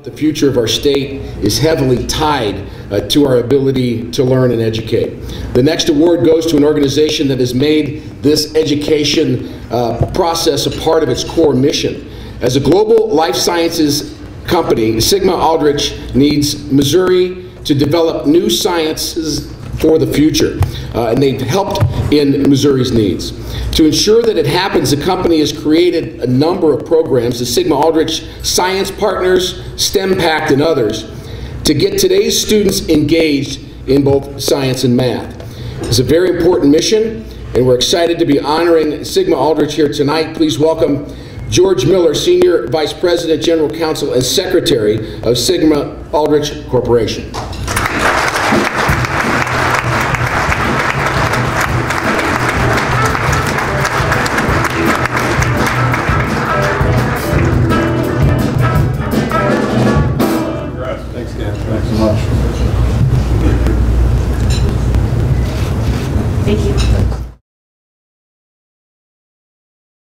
The future of our state is heavily tied to our ability to learn and educate. The next award goes to an organization that has made this education process a part of its core mission. As a global life sciences company, Sigma-Aldrich needs Missouri to develop new sciences for the future, and they've helped in Missouri's needs. To ensure that it happens, the company has created a number of programs, the Sigma-Aldrich Science Partners, STEM Pact, and others, to get today's students engaged in both science and math. It's a very important mission, and we're excited to be honoring Sigma-Aldrich here tonight. Please welcome George Miller, Senior Vice President, General Counsel, and Secretary of Sigma-Aldrich Corporation. Thanks so much.